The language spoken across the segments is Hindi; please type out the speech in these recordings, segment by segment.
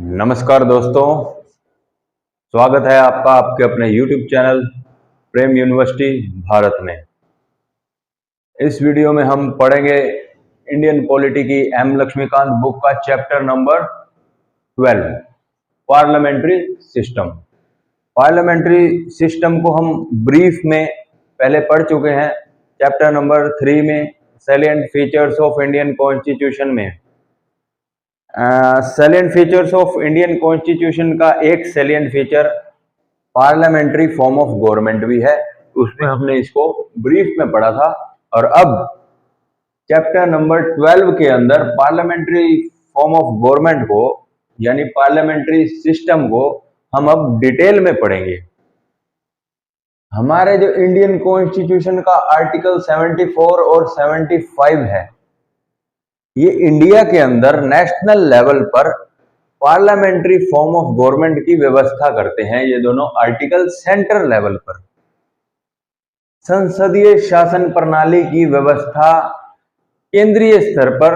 नमस्कार दोस्तों, स्वागत है आपका आपके अपने YouTube चैनल प्रेम यूनिवर्सिटी भारत में। इस वीडियो में हम पढ़ेंगे इंडियन पॉलिटी की एम लक्ष्मीकांत बुक का chapter number 12 parliamentary system. Parliamentary system को हम ब्रीफ में पहले पढ़ चुके हैं। चैप्टर नंबर 3 में salient features of Indian constitution में salient features of Indian constitution का एक salient feature parliamentary form of government भी है। उसमें हमने इसको ब्रीफ में पढ़ा था और अब चैप्टर नंबर 12 के अंदर पार्लियामेंट्री फॉर्म ऑफ गवर्नमेंट को यानी पार्लियामेंट्री सिस्टम को हम अब डिटेल में पढ़ेंगे। हमारे जो इंडियन कॉन्स्टिट्यूशन का आर्टिकल 74 और 75 है, ये इंडिया के अंदर नेशनल लेवल पर पार्लियामेंट्री फॉर्म ऑफ गवर्नमेंट की व्यवस्था करते हैं। ये दोनों आर्टिकल सेंट्रल लेवल पर संसदीय शासन प्रणाली की व्यवस्था केंद्रीय स्तर पर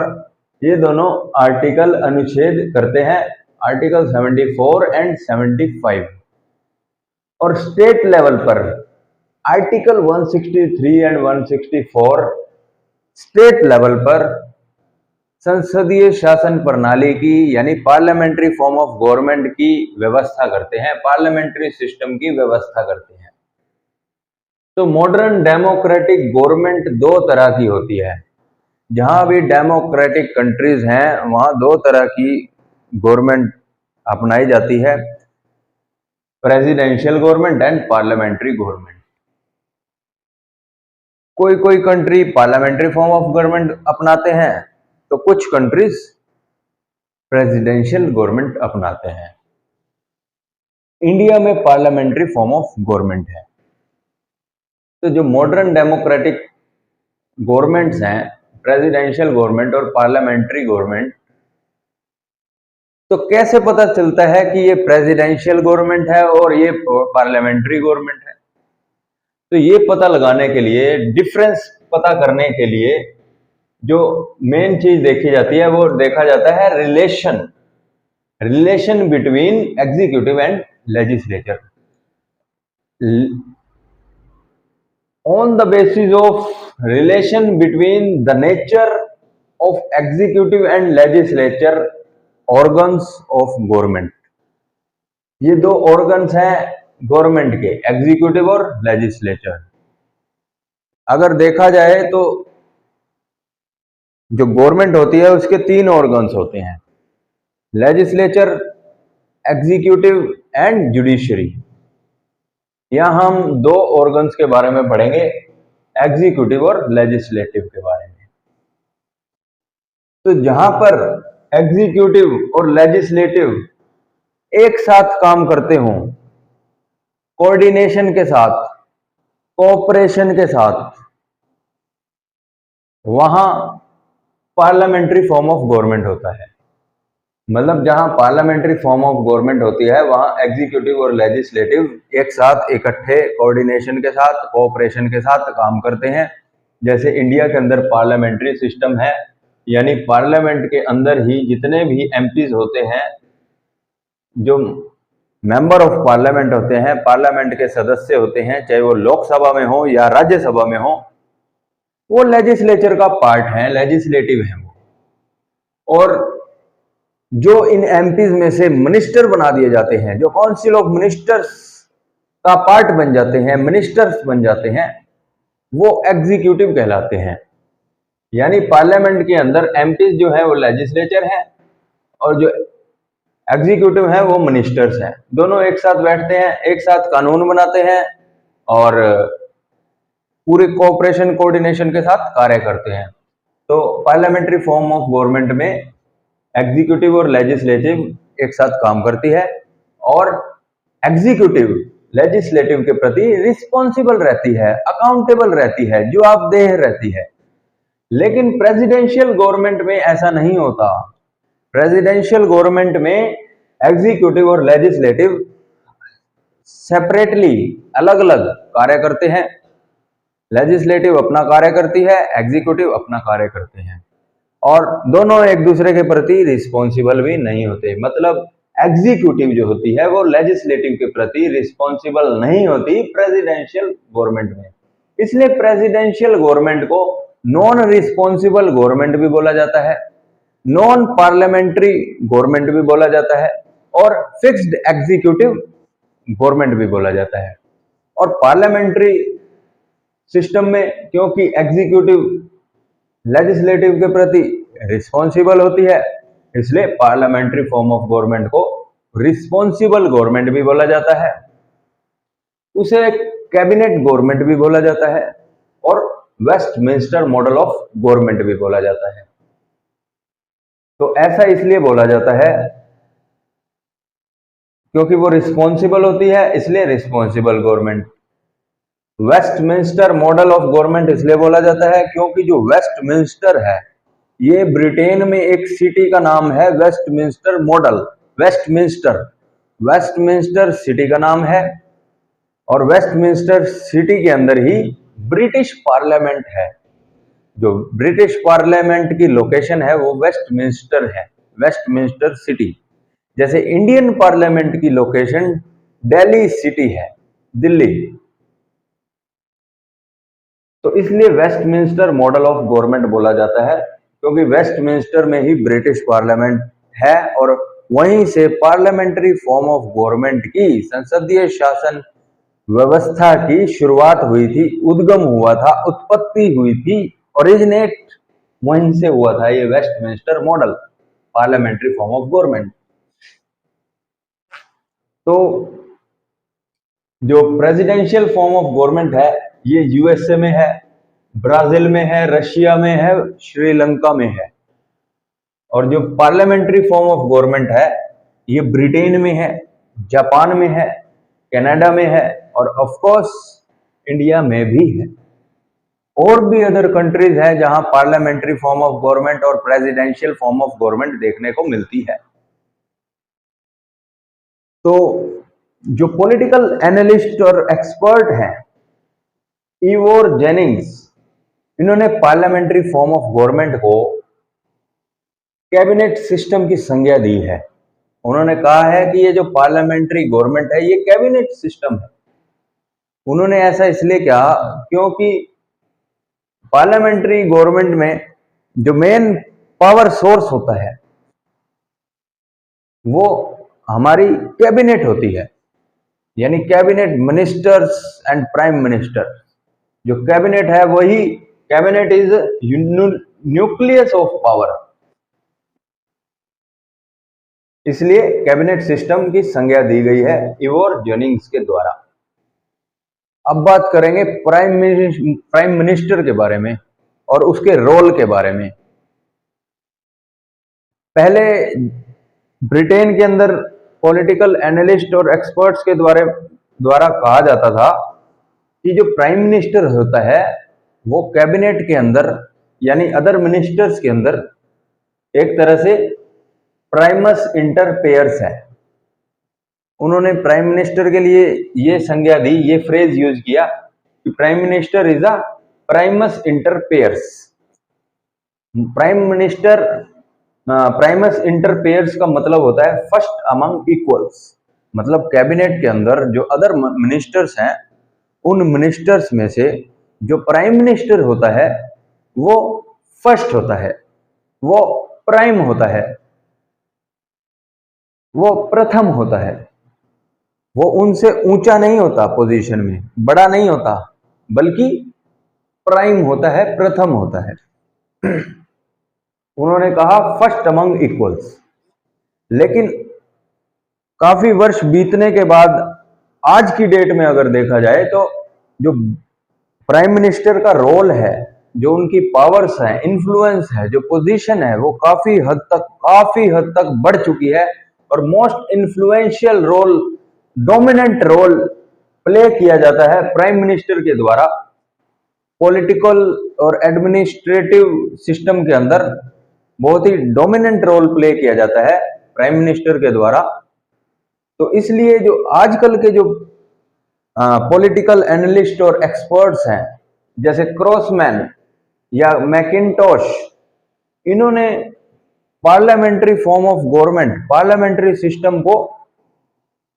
ये दोनों आर्टिकल अनुच्छेद करते हैं, आर्टिकल 74 एंड 75। और स्टेट लेवल पर आर्टिकल 163 एंड 164 स्टेट लेवल पर संसदीय शासन प्रणाली की यानी पार्लियामेंट्री फॉर्म ऑफ गवर्नमेंट की व्यवस्था करते हैं, पार्लियामेंट्री सिस्टम की व्यवस्था करते हैं। तो मॉडर्न डेमोक्रेटिक गवर्नमेंट दो तरह की होती है। जहां भी डेमोक्रेटिक कंट्रीज हैं वहां दो तरह की गवर्नमेंट अपनाई जाती है, presidential government and parliamentary government. कोई कोई country parliamentary form of government अपनाते हैं तो कुछ कंट्रीज प्रेसिडेंशियल गवर्नमेंट अपनाते हैं। इंडिया में पार्लियामेंट्री फॉर्म ऑफ गवर्नमेंट है। तो जो मॉडर्न डेमोक्रेटिक गवर्नमेंट्स हैं, प्रेसिडेंशियल गवर्नमेंट और पार्लियामेंट्री गवर्नमेंट, तो कैसे पता चलता है कि ये प्रेसिडेंशियल गवर्नमेंट है और ये पार्लियामेंट्री गवर्नमेंट है? तो ये पता लगाने के लिए, डिफरेंस पता करने के लिए जो मेन चीज देखी जाती है वो देखा जाता है relation between executive and legislature. On the basis of relation between the nature of executive and legislature organs of government. ये दो ऑर्गन्स हैं गवर्नमेंट के, एग्जीक्यूटिव और लेजिस्लेचर। अगर देखा जाए तो जो गवर्नमेंट होती है उसके तीन ऑर्गन्स होते हैं, लेजिस्लेचर, एग्जीक्यूटिव एंड जुडिशरी। यहां हम दो ऑर्गन्स के बारे में पढ़ेंगे, एग्जीक्यूटिव और लेजिस्लेटिव के बारे में। तो जहां पर एग्जीक्यूटिव और लेजिस्लेटिव एक साथ काम करते हों, कोऑर्डिनेशन के साथ, कोऑपरेशन के साथ, वहां पार्लियामेंट्री फॉर्म ऑफ गवर्नमेंट होता है। मतलब जहां पार्लियामेंट्री फॉर्म ऑफ गवर्नमेंट होती है वहां एग्जीक्यूटिव और लेजिस्लेटिव एक साथ इकट्ठे कोऑर्डिनेशन के साथ, कोऑपरेशन के साथ काम करते हैं। जैसे इंडिया के अंदर पार्लियामेंट्री सिस्टम है, यानी पार्लियामेंट के अंदर ही जितने भी एमपीज होते हैं, जो मेंबर ऑफ पार्लियामेंट होते हैं, पार्लियामेंट के सदस्य होते हैं, चाहे वो लोकसभा में हो या राज्यसभा में हो, वो लेजिस्लेचर का पार्ट है, लेजिस्लेटिव है वो। और जो इन एमपीज में से मिनिस्टर बना दिए जाते हैं, जो काउंसिल ऑफ मिनिस्टर्स का पार्ट बन जाते हैं, मिनिस्टर्स बन जाते हैं, वो एग्जीक्यूटिव कहलाते हैं। यानी पार्लियामेंट के अंदर एमपीज जो है वो लेजिस्लेचर है और जो एग्जीक्यूटिव है वो मिनिस्टर्स हैं। दोनों एक साथ बैठते हैं, एक साथ कानून बनाते हैं और पूरे कोऑपरेशन कोऑर्डिनेशन के साथ कार्य करते हैं। तो पार्लियामेंट्री फॉर्म ऑफ गवर्नमेंट में एग्जीक्यूटिव और लेजिस्लेटिव एक साथ काम करती है और एग्जीक्यूटिव लेजिस्लेटिव के प्रति रिस्पॉन्सिबल रहती है, अकाउंटेबल रहती है, जवाबदेह रहती है। लेकिन प्रेसिडेंशियल गवर्नमेंट में ऐसा नहीं होता। प्रेसिडेंशियल गवर्नमेंट में एग्जीक्यूटिव और लेजिस्लेटिव सेपरेटली, अलग अलग कार्य करते हैं। लेजिस्लेटिव अपना कार्य करती है, एग्जीक्यूटिव अपना कार्य करते हैं और दोनों एक दूसरे के प्रति रिस्पॉन्सिबल भी नहीं होते। मतलब एग्जीक्यूटिव जो होती है वो लेजिस्लेटिव के प्रति रिस्पॉन्सिबल नहीं होती प्रेसिडेंशियल गवर्नमेंट में। इसलिए प्रेसिडेंशियल गवर्नमेंट को नॉन रिस्पॉन्सिबल गवर्नमेंट भी बोला जाता है, नॉन पार्लियामेंट्री गवर्नमेंट भी बोला जाता है और फिक्स्ड एग्जीक्यूटिव गवर्नमेंट भी बोला जाता है। और पार्लियामेंट्री सिस्टम में क्योंकि एग्जीक्यूटिव लेजिस्लेटिव के प्रति रिस्पॉन्सिबल होती है, इसलिए पार्लियामेंट्री फॉर्म ऑफ गवर्नमेंट को रिस्पॉन्सिबल गवर्नमेंट भी बोला जाता है, उसे कैबिनेट गवर्नमेंट भी बोला जाता है और वेस्टमिंस्टर मॉडल ऑफ गवर्नमेंट भी बोला जाता है। तो ऐसा इसलिए बोला जाता है क्योंकि वो रिस्पॉन्सिबल होती है, इसलिए responsible government. Westminster model of government इसलिए बोला जाता है क्योंकि जो वेस्टमिंस्टर है ये ब्रिटेन में एक सिटी का नाम है, वेस्टमिंस्टर मॉडल। वेस्टमिंस्टर सिटी का नाम है और वेस्टमिंस्टर सिटी के अंदर ही ब्रिटिश पार्लियामेंट है। जो ब्रिटिश पार्लियामेंट की लोकेशन है वो वेस्टमिंस्टर है, वेस्टमिंस्टर सिटी। जैसे इंडियन पार्लियामेंट की लोकेशन दिल्ली सिटी है, दिल्ली। तो इसलिए वेस्टमिंस्टर मॉडल ऑफ गवर्नमेंट बोला जाता है क्योंकि वेस्टमिंस्टर में ही ब्रिटिश पार्लियामेंट है और वहीं से पार्लियामेंट्री फॉर्म ऑफ गवर्नमेंट की संसदीय शासन व्यवस्था की शुरुआत हुई थी, उद्गम हुआ था, उत्पत्ति हुई थी, ओरिजिनेट वहीं से हुआ था ये Westminster model, parliamentary form of government. तो जो प्रेसिडेंशियल फॉर्म ऑफ गवर्नमेंट है ये यूएसए में है, ब्राजील में है, रशिया में है, श्रीलंका में है। और जो पार्लियामेंट्री फॉर्म ऑफ गवर्नमेंट है ये ब्रिटेन में है, जापान में है, कनाडा में है और ऑफ कोर्स इंडिया में भी है। और भी अदर कंट्रीज है जहां पार्लियामेंट्री फॉर्म ऑफ गवर्नमेंट और प्रेसिडेंशियल फॉर्म ऑफ गवर्नमेंट देखने को मिलती है। तो जो पॉलिटिकल एनालिस्ट और एक्सपर्ट हैं इवोर जेनिंग्स, इन्होंने पार्लियामेंट्री फॉर्म ऑफ गवर्नमेंट को कैबिनेट सिस्टम की संज्ञा दी है। उन्होंने कहा है कि ये जो पार्लियामेंट्री गवर्नमेंट है ये कैबिनेट सिस्टम है। उन्होंने ऐसा इसलिए कहा क्योंकि पार्लियामेंट्री गवर्नमेंट में जो मेन पावर सोर्स होता है वो हमारी कैबिनेट होती है, यानी cabinet ministers and prime minister. जो कैबिनेट है वही, cabinet is nucleus of power, इसलिए कैबिनेट सिस्टम की संज्ञा दी गई है इवोर जेनिंग्स के द्वारा। अब बात करेंगे प्राइम मिनिस्टर के बारे में और उसके रोल के बारे में। पहले ब्रिटेन के अंदर पॉलिटिकल एनालिस्ट और एक्सपर्ट्स के द्वारा कहा जाता था कि जो प्राइम मिनिस्टर होता है वो कैबिनेट के अंदर यानी अदर मिनिस्टर्स के अंदर एक तरह से प्राइमस इंटर पेयर्स है। उन्होंने प्राइम मिनिस्टर के लिए ये संज्ञा दी, ये फ्रेज यूज किया कि prime minister is a Primus inter pairs. Primus inter pairs का मतलब होता है फर्स्ट अमंग इक्वल्स। मतलब कैबिनेट के अंदर जो अदर मिनिस्टर्स हैं उन मिनिस्टर्स में से जो प्राइम मिनिस्टर होता है वो फर्स्ट होता है, वो प्राइम होता है, वो प्रथम होता है। वो उनसे ऊंचा नहीं होता, पोजीशन में बड़ा नहीं होता, बल्कि प्राइम होता है, प्रथम होता है। उन्होंने कहा फर्स्ट अमंग इक्वल्स। लेकिन काफी वर्ष बीतने के बाद आज की डेट में अगर देखा जाए तो जो प्राइम मिनिस्टर का रोल है, जो उनकी पावर्स है, इन्फ्लुएंस है, जो पोजीशन है, वो काफी हद तक बढ़ चुकी है और most influential role, dominant role play किया जाता है प्राइम मिनिस्टर के द्वारा पॉलिटिकल और एडमिनिस्ट्रेटिव सिस्टम के अंदर। बहुत ही डोमिनेंट रोल प्ले किया जाता है प्राइम मिनिस्टर के द्वारा। तो इसलिए जो आजकल के जो पॉलिटिकल एनालिस्ट और एक्सपर्ट्स हैं जैसे क्रॉसमैन या मैकिंटोश, इन्होंने parliamentary form of government, parliamentary system को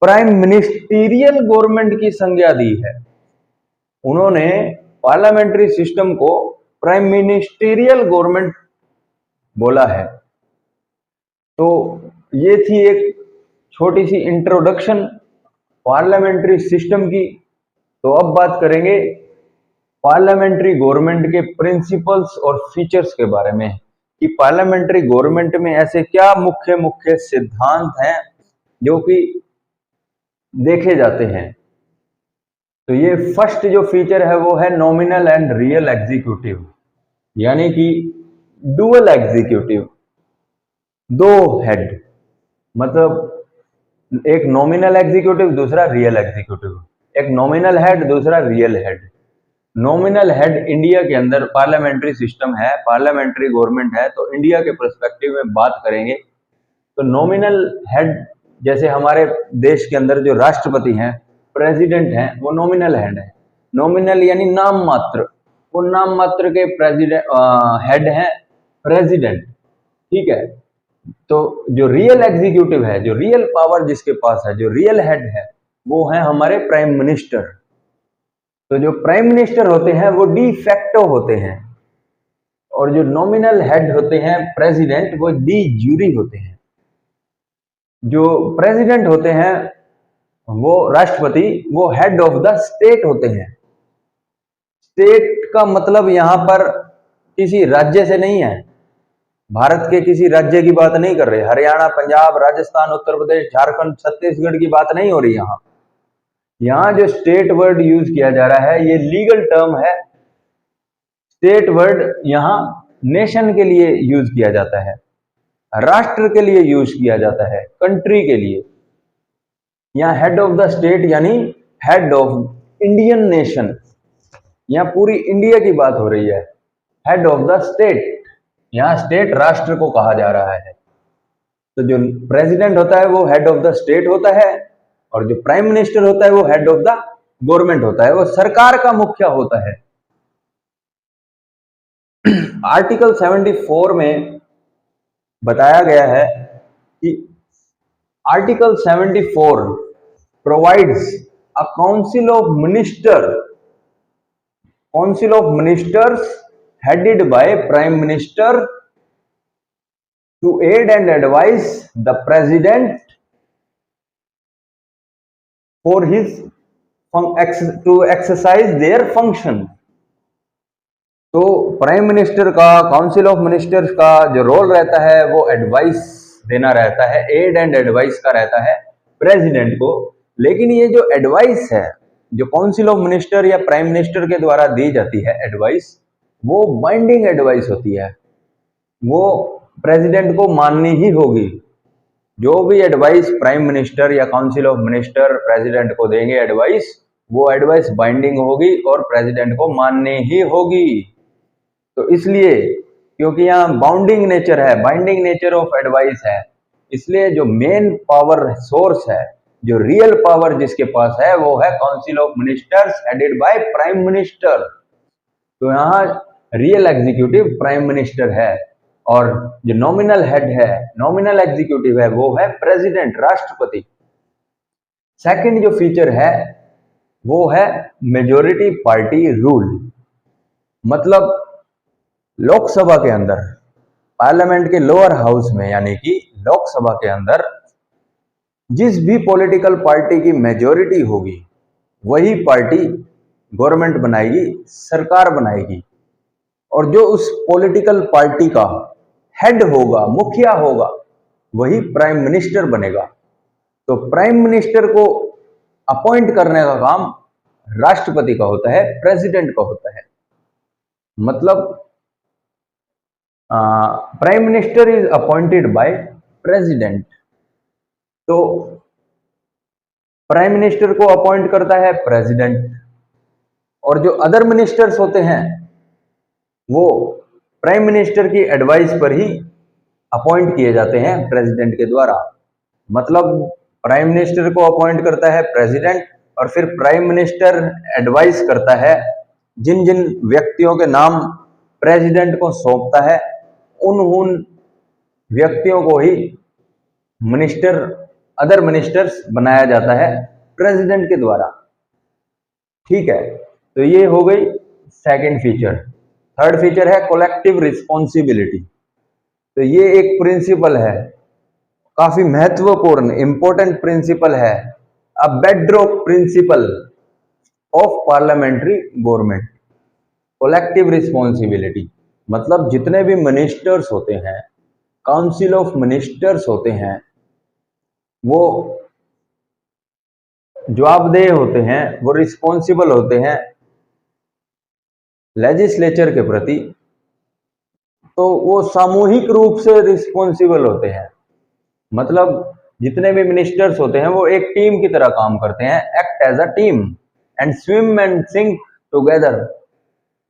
प्राइम मिनिस्टीरियल गवर्नमेंट की संज्ञा दी है। उन्होंने पार्लियामेंट्री सिस्टम को प्राइम मिनिस्टीरियल गवर्नमेंट बोला है। तो ये थी एक छोटी सी इंट्रोडक्शन पार्लियामेंट्री सिस्टम की। तो अब बात करेंगे पार्लियामेंट्री गवर्नमेंट के प्रिंसिपल्स और फीचर्स के बारे में कि पार्लियामेंट्री गवर्नमेंट में ऐसे क्या मुख्य मुख्य सिद्धांत हैं जो कि देखे जाते हैं। तो ये फर्स्ट जो फीचर है वो है नॉमिनल एंड रियल एग्जीक्यूटिव, यानी कि डुअल एग्जीक्यूटिव, दो हेड, मतलब एक नॉमिनल एग्जीक्यूटिव दूसरा रियल एग्जीक्यूटिव, एक नॉमिनल हेड दूसरा real head. Nominal head India के अंदर पार्लियामेंट्री सिस्टम है, पार्लियामेंट्री गवर्नमेंट है, तो इंडिया के पर्सपेक्टिव में बात करेंगे तो नॉमिनल हेड जैसे हमारे देश के अंदर जो राष्ट्रपति हैं, प्रेसिडेंट हैं, वो नॉमिनल हेड है। नॉमिनल यानी नाम मात्र, वो नाम मात्र के प्रेसिडेंट हेड हैं प्रेसिडेंट, ठीक है। तो जो रियल एग्जीक्यूटिव है, जो रियल पावर जिसके पास है, जो रियल हेड है, वो है हमारे प्राइम मिनिस्टर। तो जो प्राइम मिनिस्टर होते हैं वो डी फैक्टो होते हैं, और जो नॉमिनल हेड होते हैं प्रेसिडेंट, वो डी ज्यूरी होते हैं। जो प्रेसिडेंट होते हैं वो राष्ट्रपति, वो हेड ऑफ द स्टेट होते हैं। स्टेट का मतलब यहां पर किसी राज्य से नहीं है, भारत के किसी राज्य की बात नहीं कर रहे, हरियाणा, पंजाब, राजस्थान, उत्तर प्रदेश, झारखंड, छत्तीसगढ़ की बात नहीं हो रही। यहां जो स्टेट वर्ड यूज किया जा रहा है ये लीगल टर्म है। स्टेट वर्ड यहां नेशन के लिए यूज किया जाता है, राष्ट्र के लिए यूज किया जाता है, कंट्री के लिए। यहां हेड ऑफ द स्टेट यानी हेड ऑफ इंडियन नेशन, यहां पूरी इंडिया की बात हो रही है। हेड ऑफ द स्टेट, यहां स्टेट राष्ट्र को कहा जा रहा है। तो जो प्रेसिडेंट होता है वो हेड ऑफ द स्टेट होता है, और जो प्राइम मिनिस्टर होता है वो हेड ऑफ द गवर्नमेंट होता है, वो सरकार का मुखिया होता है। आर्टिकल 74 में बताया गया है कि article 74 provides a council of ministers headed by Prime Minister to aid and advise the President for to exercise their function। तो प्राइम मिनिस्टर का, काउंसिल ऑफ मिनिस्टर्स का जो रोल रहता है वो एडवाइस देना रहता है, एड एंड एडवाइस का रहता है प्रेसिडेंट को। लेकिन ये जो एडवाइस है, जो काउंसिल ऑफ मिनिस्टर या प्राइम मिनिस्टर के द्वारा दी जाती है एडवाइस, वो बाइंडिंग एडवाइस होती है, वो प्रेसिडेंट को माननी ही होगी। जो भी एडवाइस प्राइम मिनिस्टर या काउंसिल ऑफ मिनिस्टर प्रेसिडेंट को देंगे एडवाइस, वो एडवाइस बाइंडिंग होगी और प्रेसिडेंट को माननी ही होगी। तो इसलिए क्योंकि यहाँ बाउंडिंग नेचर है, बाइंडिंग नेचर ऑफ एडवाइस है, इसलिए जो मेन पावर सोर्स है, जो रियल पावर जिसके पास है, वो है council of ministers headed by prime minister. तो यहाँ रियल एग्जीक्यूटिव प्राइम मिनिस्टर है, और जो नॉमिनल हेड है, नॉमिनल एग्जीक्यूटिव है, वो है प्रेसिडेंट, राष्ट्रपति। सेकंड जो फीचर है वो है मेजॉरिटी पार्टी रूल। मतलब लोकसभा के अंदर, पार्लियामेंट के लोअर हाउस में, यानी कि लोकसभा के अंदर जिस भी पॉलिटिकल पार्टी की मेजॉरिटी होगी वही पार्टी गवर्नमेंट बनाएगी, सरकार बनाएगी, और जो उस पॉलिटिकल पार्टी का हेड होगा, मुखिया होगा, वही प्राइम मिनिस्टर बनेगा। तो प्राइम मिनिस्टर को अपॉइंट करने का काम राष्ट्रपति का होता है, प्रेसिडेंट का होता है। मतलब prime minister is appointed by president. तो प्राइम मिनिस्टर को अपॉइंट करता है प्रेसिडेंट, और जो अदर मिनिस्टर्स होते हैं वो प्राइम मिनिस्टर की एडवाइस पर ही अपॉइंट किए जाते हैं प्रेसिडेंट के द्वारा। मतलब प्राइम मिनिस्टर को अपॉइंट करता है प्रेसिडेंट, और फिर प्राइम मिनिस्टर एडवाइस करता है, जिन जिन व्यक्तियों के नाम प्रेसिडेंट को सौंपता है उन व्यक्तियों को ही मिनिस्टर, अदर मिनिस्टर्स बनाया जाता है प्रेसिडेंट के द्वारा। ठीक है, तो ये हो गई सेकंड फीचर। थर्ड फीचर है कलेक्टिव रिस्पॉन्सिबिलिटी। तो ये एक प्रिंसिपल है, काफी महत्वपूर्ण इंपॉर्टेंट प्रिंसिपल है, a bedrock principle of parliamentary government. Collective responsibility मतलब जितने भी मिनिस्टर्स होते हैं, काउंसिल ऑफ मिनिस्टर्स होते हैं, वो जवाबदेह होते हैं, वो रिस्पॉन्सिबल होते हैं लेजिस्लेचर के प्रति। तो वो सामूहिक रूप से रिस्पॉन्सिबल होते हैं। मतलब जितने भी मिनिस्टर्स होते हैं वो एक टीम की तरह काम करते हैं, act as a team and swim and sync together.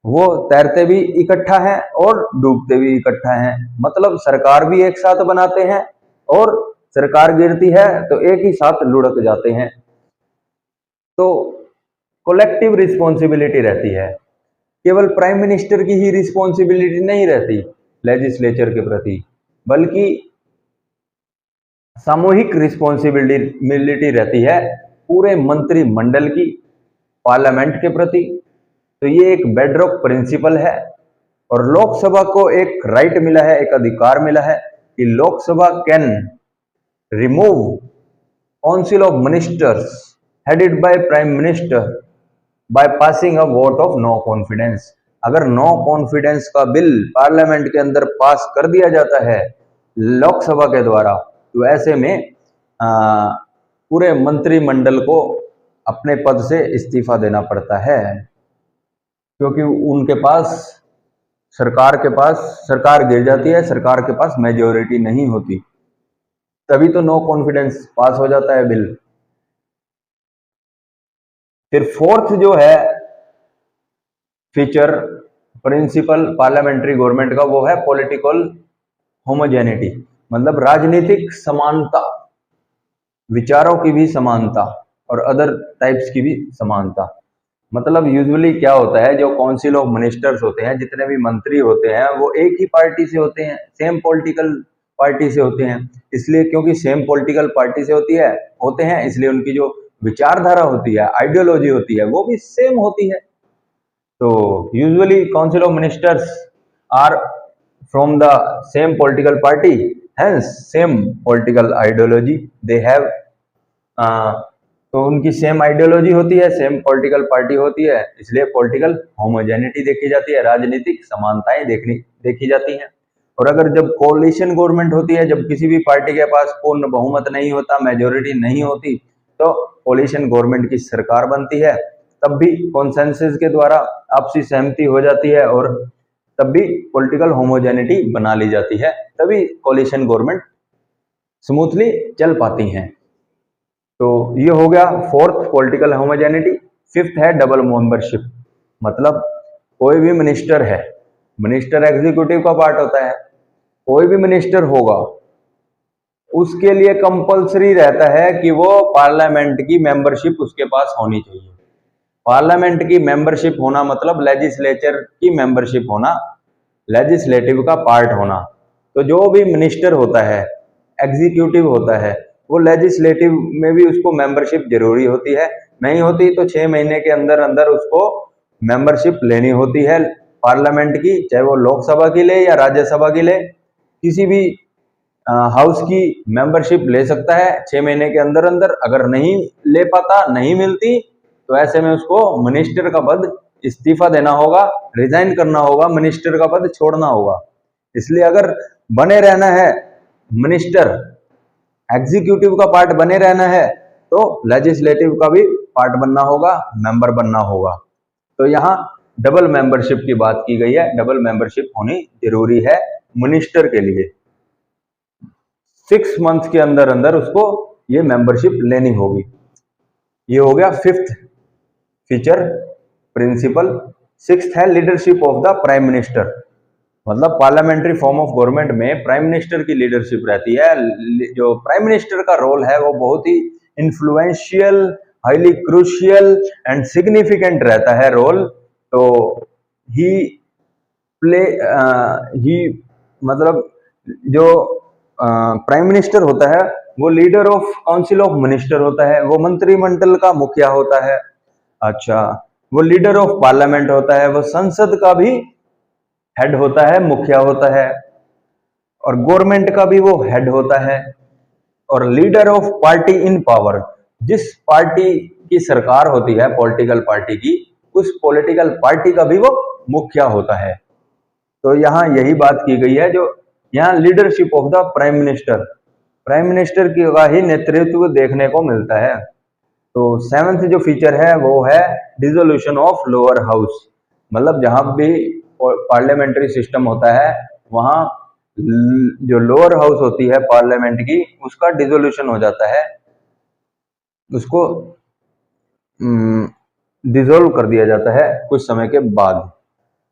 वो तैरते भी इकट्ठा हैं और डूबते भी इकट्ठा हैं। मतलब सरकार भी एक साथ बनाते हैं और सरकार गिरती है तो एक ही साथ लुढ़क जाते हैं। तो कलेक्टिव रिस्पॉन्सिबिलिटी रहती है। केवल प्राइम मिनिस्टर की ही रिस्पॉन्सिबिलिटी नहीं रहती लेजिस्लेचर के प्रति, बल्कि सामूहिक रिस्पॉन्सिबिलिटी रहती है पूरे मंत्रिमंडल की पार्लियामेंट के प्रति। तो ये एक बेडरॉक प्रिंसिपल है। और लोकसभा को एक राइट मिला है, एक अधिकार मिला है कि Lok Sabha can remove council of ministers headed by prime minister by passing a vote of no confidence. अगर नो कॉन्फिडेंस का बिल पार्लियामेंट के अंदर पास कर दिया जाता है लोकसभा के द्वारा, तो ऐसे में पूरे मंत्रिमंडल को अपने पद से इस्तीफा देना पड़ता है, क्योंकि उनके पास सरकार गिर जाती है, सरकार के पास मेजोरिटी नहीं होती, तभी तो नो कॉन्फिडेंस पास हो जाता है बिल। फिर फोर्थ जो है फीचर प्रिंसिपल पार्लियामेंट्री गवर्नमेंट का, वो है पॉलिटिकल होमोजेनिटी। मतलब राजनीतिक समानता, विचारों की भी समानता और अदर टाइप्स की भी समानता। मतलब यूजुअली क्या होता है, जो काउंसिल ऑफ मिनिस्टर्स होते हैं, जितने भी मंत्री होते हैं, वो एक ही पार्टी से होते हैं, सेम पॉलिटिकल पार्टी से होते हैं। इसलिए क्योंकि सेम पॉलिटिकल पार्टी से होते हैं, इसलिए उनकी जो विचारधारा होती है, आइडियोलॉजी होती है, वो भी सेम होती है। तो usually council of ministers are from the same political party, hence same political ideology they have. तो उनकी सेम आइडियोलॉजी होती है, सेम पॉलिटिकल पार्टी होती है, इसलिए पॉलिटिकल होमोजेनिटी देखी जाती है, राजनीतिक समानताएं देखी जाती हैं। और अगर जब कोalition गवर्नमेंट होती है, जब किसी भी पार्टी के पास पूर्ण बहुमत नहीं होता, मेजोरिटी नहीं होती, तो कोalition गवर्नमेंट की सरकार बनती है। तब भी कॉन्सेंसस के द्वारा आपसी सहमति हो जाती है और तब भी पॉलिटिकल होमोजेनिटी बना ली जाती है, तभी कोalition गवर्नमेंट स्मूथली चल पाती हैं। तो ये हो गया फोर्थ, पॉलिटिकल होमोजेनिटी। फिफ्थ है डबल मेंबरशिप। मतलब कोई भी मिनिस्टर है, मिनिस्टर एग्जीक्यूटिव का पार्ट होता है, कोई भी मिनिस्टर होगा उसके लिए कंपलसरी रहता है कि वो पार्लियामेंट की मेंबरशिप उसके पास होनी चाहिए। पार्लियामेंट की मेंबरशिप होना मतलब लेजिस्लेचर की मेंबरशिप होना, लेजिस्लेटिव का पार्ट होना। तो जो भी मिनिस्टर होता है, एग्जीक्यूटिव होता है, वो लेजिस्लेटिव में भी उसको मेंबरशिप जरूरी होती है। नहीं होती तो 6 महीने के अंदर अंदर उसको मेंबरशिप लेनी होती है पार्लियामेंट की, चाहे वो लोकसभा की ले या राज्यसभा की ले, किसी भी हाउस की मेंबरशिप ले सकता है 6 महीने के अंदर अंदर। अगर नहीं ले पाता, नहीं मिलती, तो ऐसे में उसको मिनिस्टर का पद इस्तीफा देना होगा, रिजाइन करना होगा, मिनिस्टर का पद छोड़ना होगा। इसलिए अगर बने रहना है, मिनिस्टर एग्जीक्यूटिव का पार्ट बने रहना है, तो लेजिस्लेटिव का भी पार्ट बनना होगा, मेंबर बनना होगा। तो यहाँ डबल मेंबरशिप की बात की गई है, डबल मेंबरशिप होनी जरूरी है मिनिस्टर के लिए। 6 मंथ के अंदर अंदर उसको ये मेंबरशिप लेनी होगी। ये हो गया फिफ्थ फीचर प्रिंसिपल। सिक्स्थ है leadership of the prime minister. मतलब पार्लियामेंट्री फॉर्म ऑफ गवर्नमेंट में प्राइम मिनिस्टर की लीडरशिप रहती है। जो प्राइम मिनिस्टर का रोल है वो बहुत ही influential, highly crucial and significant रहता है रोल। तो ही प्ले ही मतलब जो प्राइम मिनिस्टर होता है वो leader of council of minister होता है, वो मंत्रिमंडल का मुखिया होता है। अच्छा, वो लीडर ऑफ पार्लियामेंट होता है, वो संसद का भी हेड होता है, मुखिया होता है, और गवर्नमेंट का भी वो हेड होता है। और leader of party in power, जिस पार्टी की सरकार होती है, पॉलिटिकल पार्टी की, उस पॉलिटिकल पार्टी का भी वो मुखिया होता है। तो यहाँ यही बात की गई है, जो यहाँ leadership of the prime minister की का ही नेतृत्व देखने को मिलता है। तो सेवंथ जो फीचर है वो है डिसोल्यूशन ऑफ लोअर हाउस, मतलब जहां भी पार्लियामेंट्री सिस्टम होता है वहां जो लोअर हाउस होती है पार्लियामेंट की, उसका डिसोल्यूशन हो जाता है, उसको डिसॉल्व कर दिया जाता है कुछ समय के बाद।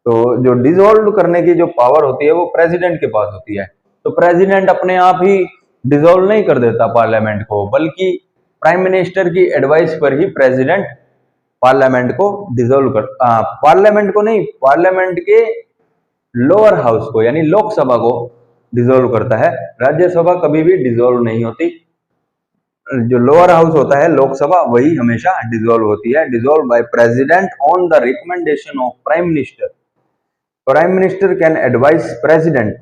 तो जो डिसॉल्व करने की जो पावर होती है वो प्रेसिडेंट के पास होती है। तो प्रेसिडेंट अपने आप ही डिसॉल्व नहीं कर देता पार्लियामेंट को, बल्कि प्राइम मिनिस्टर की एडवाइस पर ही प्रेसिडेंट पार्लियामेंट को डिसॉल्व कर पार्लियामेंट को नहीं, पार्लियामेंट के लोअर हाउस को यानी लोकसभा को डिसॉल्व करता है। राज्यसभा कभी भी डिसॉल्व नहीं होती, जो लोअर हाउस होता है लोकसभा वही हमेशा डिसॉल्व होती है। Dissolve by president on the recommendation of prime minister. Prime minister can advice president,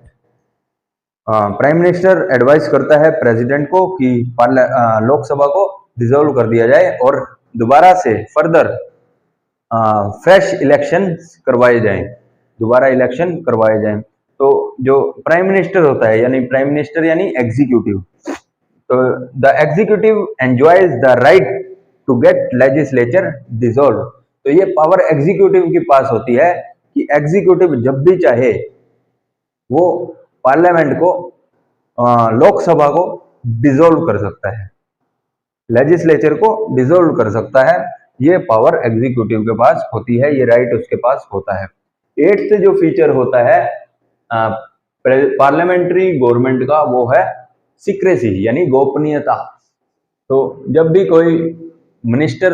prime minister advice करता है प्रेसिडेंट को कि लोकसभा को डिसॉल्व कर दिया जाए और दोबारा से फर्दर फ्रेश इलेक्शन करवाए जाएं, दोबारा इलेक्शन करवाए जाएं। तो जो प्राइम मिनिस्टर होता है यानी प्राइम मिनिस्टर यानी एग्जीक्यूटिव, तो the executive enjoys the right to get legislature dissolve. तो ये पावर एग्जीक्यूटिव के पास होती है कि एग्जीक्यूटिव जब भी चाहे वो पार्लियामेंट को लोकसभा को डिसॉल्व कर सकता है, लेजिस्लेचर को डिसॉल्व कर सकता है। ये पावर एग्जीक्यूटिव के पास होती है, ये राइट उसके पास होता है। एट्थ जो फीचर होता है पार्लियामेंट्री गवर्नमेंट का वो है सीक्रेसी यानी गोपनीयता। तो जब भी कोई मिनिस्टर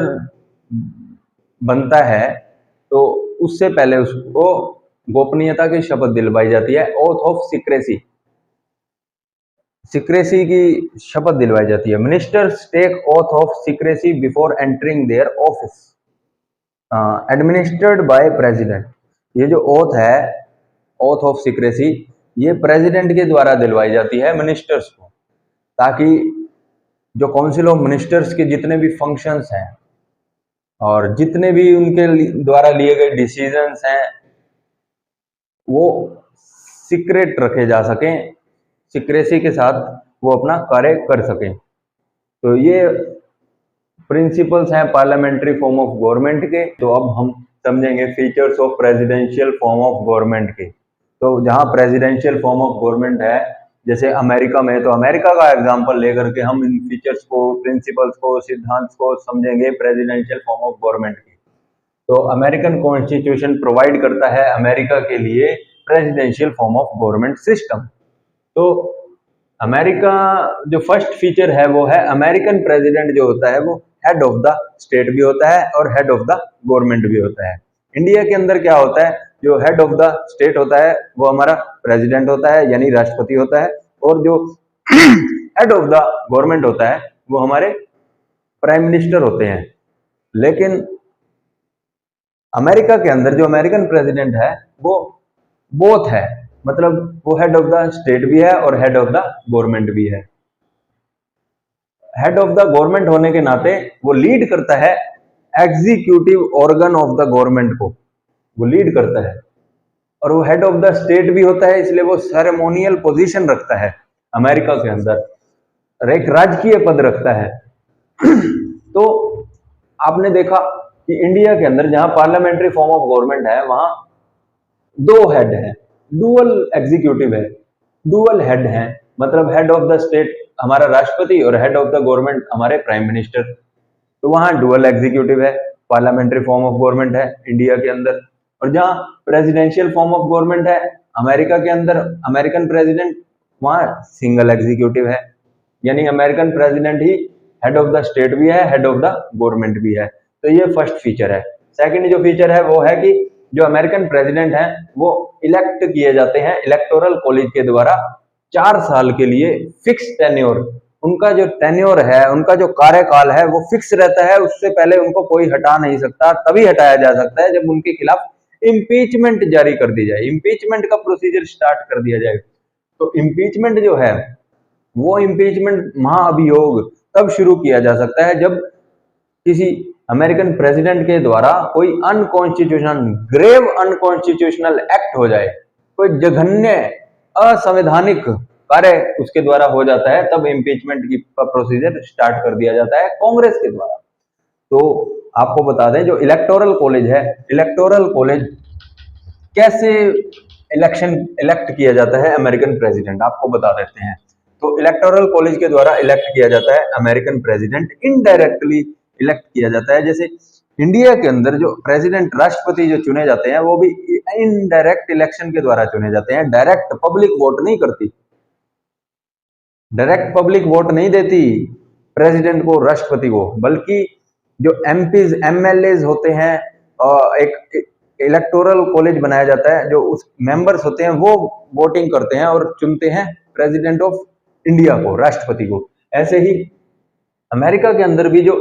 बनता है तो उससे पहले उसको गोपनीयता की शपथ दिलवाई जाती है, ओथ ऑफ सीक्रेसी, सीक्रेसी की शपथ दिलवाई जाती है। Ministers take oath of secrecy before entering their office, administered by president. ये जो ओथ है, ओथ ऑफ सीक्रेसी, ये प्रेसिडेंट के द्वारा दिलवाई जाती है मिनिस्टर्स को, ताकि जो काउंसिल ऑफ मिनिस्टर्स के जितने भी फंक्शंस हैं और जितने भी उनके द्वारा लिए गए डिसीजंस हैं वो सीक्रेट रखे जा सकें, सीक्रेसी के साथ वो अपना कार्य कर सकें। तो ये प्रिंसिपल्स हैं पार्लियामेंट्री फॉर्म ऑफ गवर्नमेंट के। तो अब हम समझेंगे features of presidential form of government के। तो जहां प्रेसिडेंशियल फॉर्म ऑफ गवर्नमेंट है, जैसे अमेरिका में, तो अमेरिका का एग्जांपल लेकर के हम इन फीचर्स को, प्रिंसिपल्स को, सिद्धांत को समझेंगे प्रेसिडेंशियल फॉर्म ऑफ गवर्नमेंट की। तो अमेरिकन कॉन्स्टिट्यूशन प्रोवाइड करता है अमेरिका के लिए presidential form of government system. तो अमेरिका जो फर्स्ट फीचर है वो है अमेरिकन प्रेसिडेंट जो होता है वो हेड ऑफ द स्टेट भी होता है और हेड ऑफ द गवर्नमेंट भी होता है। इंडिया के अंदर क्या होता है, जो हेड ऑफ द स्टेट होता है वो हमारा प्रेसिडेंट होता है यानी राष्ट्रपति होता है, और जो हेड ऑफ द गवर्नमेंट होता है वो हमारे प्राइम मिनिस्टर होते हैं। लेकिन अमेरिका के अंदर जो अमेरिकन प्रेसिडेंट है वो बोथ है, मतलब वो हेड ऑफ द स्टेट भी है और हेड ऑफ द गवर्नमेंट भी है। हेड ऑफ द गवर्नमेंट होने के नाते वो लीड करता है executive organ of the government को, वो लीड करता है, और वो हेड ऑफ द स्टेट भी होता है, इसलिए वो सेरेमोनियल पोजीशन रखता है अमेरिका के अंदर, एक राजकीय पद रखता है। तो आपने देखा कि इंडिया के अंदर जहां पार्लियामेंट्री फॉर्म ऑफ गवर्नमेंट है वहां दो हेड हैं, डुअल एग्जीक्यूटिव है, डुअल हेड हैं, मतलब हेड ऑफ द स्टेट हमारा राष्ट्रपति और हेड ऑफ द गवर्नमेंट हमारे प्राइम मिनिस्टर। तो वहां डुअल एग्जीक्यूटिव है, पार्लियामेंट्री फॉर्म ऑफ गवर्नमेंट है इंडिया के अंदर। और जहां प्रेसिडेंशियल फॉर्म ऑफ गवर्नमेंट है अमेरिका के अंदर, अमेरिकन प्रेसिडेंट, वहां सिंगल एग्जीक्यूटिव है, यानी American president he head of the state भी है, हेड ऑफ द गवर्नमेंट भी है। तो ये फर्स्ट फीचर है। सेकंड जो फीचर है वो है कि जो अमेरिकन प्रेसिडेंट हैं वो इलेक्ट किए जाते हैं इलेक्टोरल कॉलेज के द्वारा, 4 साल के लिए फिक्स टेन्योर, उनका जो टेन्योर है, उनका जो कार्यकाल है वो फिक्स रहता है, उससे पहले उनको कोई हटा नहीं सकता। तभी हटाया जा सकता है जब उनके खिलाफ इम्पीचमेंट जारी कर दी जाए, इम्पीचमेंट का प्रोसीजर स्टार्ट कर दिया जाए। तो इम्पीचमेंट जो है वो इम्पीचमेंट महाअभियोग तब शुरू किया जा सकता है जब किसी अमेरिकन प्रेसिडेंट के द्वारा कोई अनकॉन्स्टिट्यूशनल, ग्रेव अनकॉन्स्टिट्यूशनल एक्ट हो जाए, कोई जघन्य असंवैधानिक कार्य उसके द्वारा हो जाता है, तब इम्पीचमेंट की प्रोसीजर स्टार्ट कर दिया जाता है कांग्रेस के द्वारा। तो आपको बता दें, जो इलेक्टोरल कॉलेज है, इलेक्टोरल कॉलेज कैसे इलेक्ट किया जाता है अमेरिकन प्रेसिडेंट, आपको बता देते हैं। तो इलेक्टोरल कॉलेज के द्वारा इलेक्ट किया जाता है अमेरिकन प्रेसिडेंट, इनडायरेक्टली इलेक्ट किया जाता है। जैसे इंडिया के अंदर जो प्रेसिडेंट, राष्ट्रपति जो चुने जाते हैं वो भी इनडायरेक्ट इलेक्शन के द्वारा चुने जाते हैं, डायरेक्ट पब्लिक वोट नहीं करती, डायरेक्ट पब्लिक वोट नहीं देती प्रेसिडेंट को, राष्ट्रपति को, बल्कि जो एमपीज, एमएलएज होते हैं, एक इलेक्टोरल कॉलेज बनाया जाता है, जो उस मेंबर्स होते हैं वो वोटिंग करते हैं और चुनते हैं प्रेसिडेंट ऑफ इंडिया को, राष्ट्रपति को। ऐसे ही अमेरिका के अंदर भी जो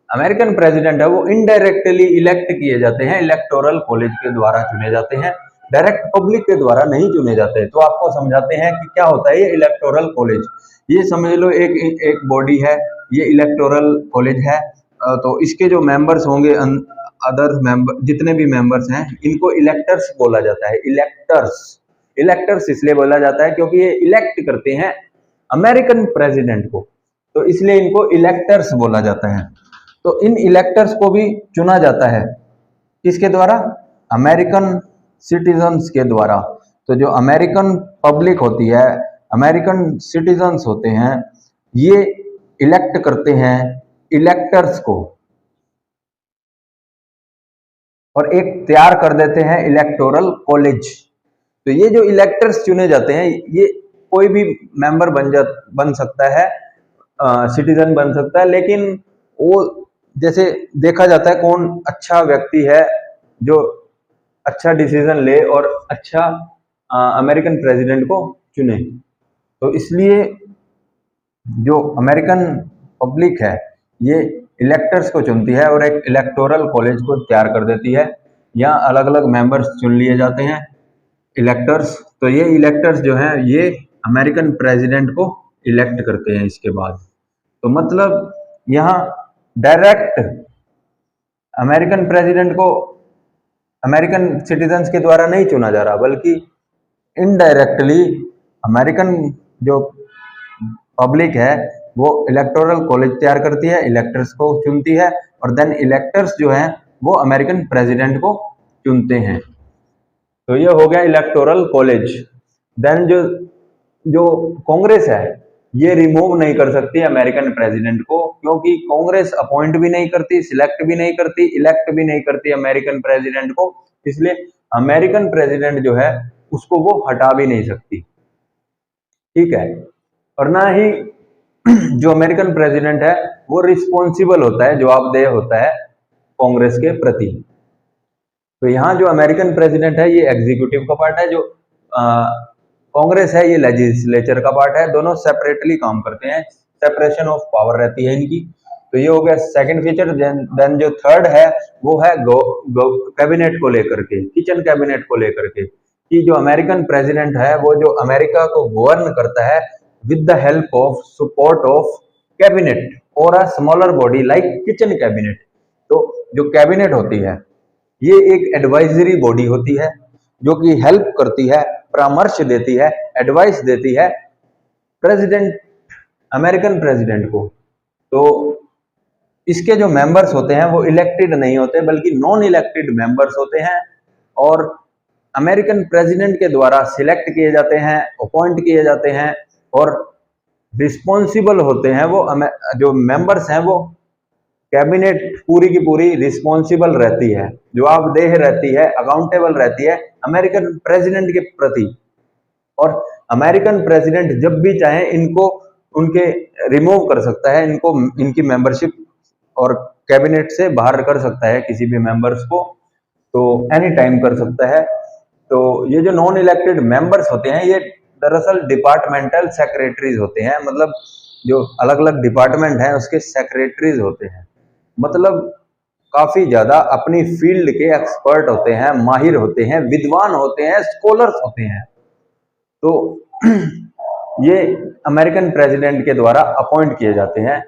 अमेरिकन प्रेसिडेंट है वो इनडायरेक्टली इलेक्ट किए जाते हैं, इलेक्टोरल कॉलेज के द्वारा चुने जाते हैं, डायरेक्ट पब्लिक के द्वारा नहीं चुने जाते। तो आपको समझाते हैं कि क्या होता है ये इलेक्टोरल कॉलेज। ये समझ लो एक बॉडी है, ये इलेक्टोरल कॉलेज है। तो इसके जो मेंबर्स होंगे, अदर मेंबर, जितने भी मेंबर्स हैं, इनको इलेक्टर्स बोला जाता है। इलेक्टर्स इसलिए बोला जाता है क्योंकि ये इलेक्ट करते हैं अमेरिकन प्रेसिडेंट को, तो इसलिए इनको इलेक्टर्स बोला जाता है। तो इन इलेक्टर्स को भी चुना जाता है किसके द्वारा? अमेरिकन सिटीजन्स के द्वारा। तो जो अमेरिकन पब्लिक होती है, अमेरिकन सिटीजन्स होते हैं, ये इलेक्ट करते हैं इलेक्टर्स को और एक तैयार कर देते हैं इलेक्टोरल कॉलेज। तो ये जो इलेक्टर्स चुने जाते हैं, ये कोई भी मेंबर बन सकता है, सिटीजन बन सकता है, लेकिन वो जैसे देखा जाता है कौन अच्छा व्यक्ति है जो अच्छा डिसीजन ले और अच्छा अमेरिकन प्रेसिडेंट को चुने। तो इसलिए जो अमेरिकन पब्लिक है ये इलेक्टर्स को चुनती है और एक इलेक्टोरल कॉलेज को तैयार कर देती है। यहाँ अलग अलग मेंबर्स चुन लिए जाते हैं, इलेक्टर्स। तो ये इलेक्टर्स जो हैं ये अमेरिकन प्रेसिडेंट को इलेक्ट करते हैं इसके बाद। तो मतलब यहाँ डायरेक्ट अमेरिकन प्रेसिडेंट को अमेरिकन सिटीजन्स के द्वारा नहीं चुना जा रहा, बल्कि इनडायरेक्टली अमेरिकन जो पब्लिक है वो इलेक्टोरल कॉलेज तैयार करती है, इलेक्टर्स को चुनती है और देन इलेक्टर्स जो हैं वो अमेरिकन प्रेसिडेंट को चुनते हैं। तो ये हो गया इलेक्टोरल कॉलेज। देन जो कांग्रेस है ये रिमूव नहीं कर सकती अमेरिकन प्रेसिडेंट को, क्योंकि कांग्रेस अपॉइंट भी नहीं करती, सिलेक्ट भी नहीं करती, इलेक्ट भी नहीं करती अमेरिकन प्रेसिडेंट को। इसलिए अमेरिकन प्रेसिडेंट जो है उसको वो हटा भी नहीं सकती, ठीक है। और ना ही जो अमेरिकन प्रेसिडेंट है वो रिस्पॉन्सिबल होता है, जवाबदेह होता है कांग्रेस के प्रति। तो यहाँ जो अमेरिकन प्रेसिडेंट है ये एग्जीक्यूटिव का पार्ट है, जो कांग्रेस है ये लेजिस्लेचर का पार्ट है। दोनों सेपरेटली काम करते हैं, सेपरेशन ऑफ पावर रहती है इनकी। तो ये हो गया सेकंड फीचर। देन जो थर्ड है वो है कैबिनेट को लेकर के, किचन कैबिनेट को लेकर के, कि जो अमेरिकन प्रेसिडेंट है वो जो अमेरिका को गवर्न करता है with the help of support of cabinet और a smaller body like kitchen cabinet. तो जो कैबिनेट होती है ये एक एडवाइजरी बॉडी होती है जो कि हेल्प करती है, परामर्श देती है, एडवाइस देती है प्रेसिडेंट, अमेरिकन प्रेसिडेंट को। तो इसके जो मेंबर्स होते हैं वो इलेक्टेड नहीं होते, बल्कि नॉन इलेक्टेड मेंबर्स होते हैं और अमेरिकन प्रेसिडेंट के द्वारा सिलेक्ट किए जाते हैं, अपॉइंट किए जाते हैं और रिस्पॉन्सिबल होते हैं वो जो मेंबर्स हैं वो कैबिनेट पूरी की पूरी रिस्पॉन्सिबल रहती है, जवाबदेह रहती है, अकाउंटेबल रहती है अमेरिकन प्रेसिडेंट के प्रति। और अमेरिकन प्रेसिडेंट जब भी चाहे इनको उनके रिमूव कर सकता है, इनको इनकी मेंबरशिप और कैबिनेट से बाहर कर सकता है किसी भी मेंबर्स को, तो एनी टाइम कर सकता है। तो ये जो नॉन इलेक्टेड मेंबर्स होते हैं ये दरअसल डिपार्टमेंटल सेक्रेटरीज होते हैं, मतलब जो अलग अलग डिपार्टमेंट हैं उसके सेक्रेटरीज होते हैं, मतलब काफी ज्यादा अपनी फील्ड के एक्सपर्ट होते हैं, माहिर होते हैं, विद्वान होते हैं, स्कॉलर्स होते हैं। तो ये अमेरिकन प्रेसिडेंट के द्वारा अपॉइंट किए जाते हैं,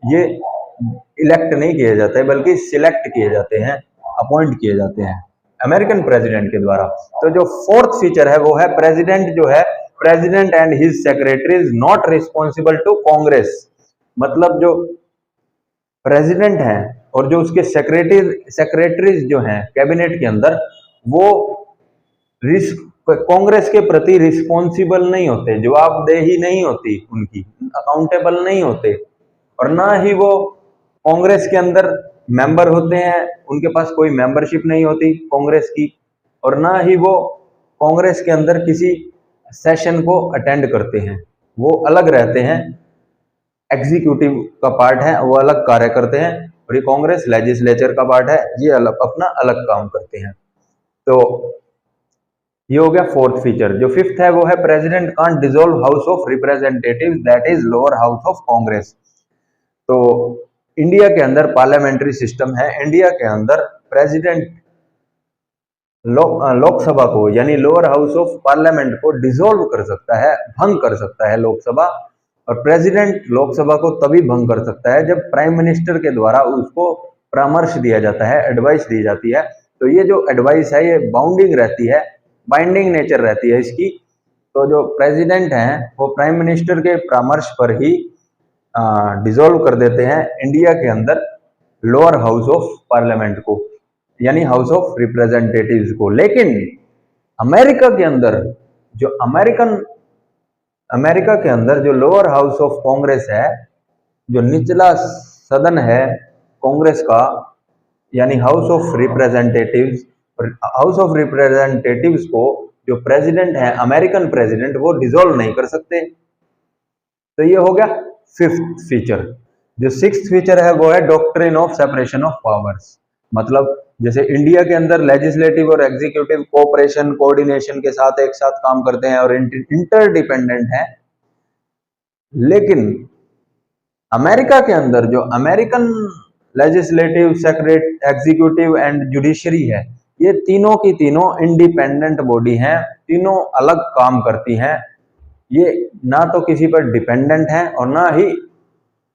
ये इलेक्ट नहीं किए जाते बल्कि सिलेक्ट किए जाते हैं, अपॉइंट किए जाते हैं अमेरिकन प्रेसिडेंट के द्वारा। तो जो फोर्थ फीचर है वो है प्रेसिडेंट जो है, president and his secretaries not responsible to Congress, मतलब जो प्रेसिडेंट है और जो उसके सेक्रेटरीज जो हैं कैबिनेट के अंदर, वो कांग्रेस के प्रति रिस्पॉन्सिबल नहीं होते, जवाबदेही नहीं होती उनकी, अकाउंटेबल नहीं होते, और ना ही वो कांग्रेस के अंदर मेंबर होते हैं, उनके पास कोई मेंबरशिप नहीं होती कांग्रेस की, और ना ही वो कांग्रेस के अंदर किसी सेशन को अटेंड करते हैं, वो अलग रहते हैं, एग्जीक्यूटिव का पार्ट है, वो अलग कार्य करते हैं, और ये कांग्रेस लेजिस्लेचर का पार्ट है, ये अलग अपना अलग काम करते हैं। तो ये हो गया फोर्थ फीचर। जो फिफ्थ है वो है president can't dissolve house of representatives, that is lower house of Congress. तो इंडिया के अंदर पार्लियामेंट्री सिस्टम है, इंडिया के अंदर प्रेसिडेंट लोकसभा को यानी लोअर हाउस ऑफ पार्लियामेंट को डिसॉल्व कर सकता है, भंग कर सकता है लोकसभा, और प्रेसिडेंट लोकसभा को तभी भंग कर सकता है जब प्राइम मिनिस्टर के द्वारा उसको परामर्श दिया जाता है, एडवाइस दी जाती है। तो ये जो एडवाइस है ये बाउंडिंग रहती है, बाइंडिंग नेचर रहती है इसकी। तो जो प्रेसिडेंट हैं वो प्राइम मिनिस्टर के परामर्श पर ही डिसॉल्व कर देते हैं इंडिया के अंदर लोअर हाउस ऑफ पार्लियामेंट को, यानी हाउस ऑफ रिप्रेजेंटेटिव्स को। लेकिन अमेरिका के अंदर जो अमेरिका के अंदर जो लोअर हाउस ऑफ कांग्रेस है, जो निचला सदन है कांग्रेस का, यानी house of representatives, house of representatives को जो प्रेसिडेंट है अमेरिकन प्रेसिडेंट वो डिसॉल्व नहीं कर सकते। तो ये हो गया फिफ्थ फीचर। जो सिक्स्थ फीचर है वो है doctrine of separation of powers, मतलब जैसे इंडिया के अंदर लेजिस्लेटिव और एग्जीक्यूटिव कोऑपरेशन कोऑर्डिनेशन के साथ एक साथ काम करते हैं और इंटरडिपेंडेंट हैं, लेकिन अमेरिका के अंदर जो American legislative, executive and judiciary है, ये तीनों की तीनों इंडिपेंडेंट बॉडी हैं, तीनों अलग काम करती हैं, ये ना तो किसी पर डिपेंडेंट है और ना ही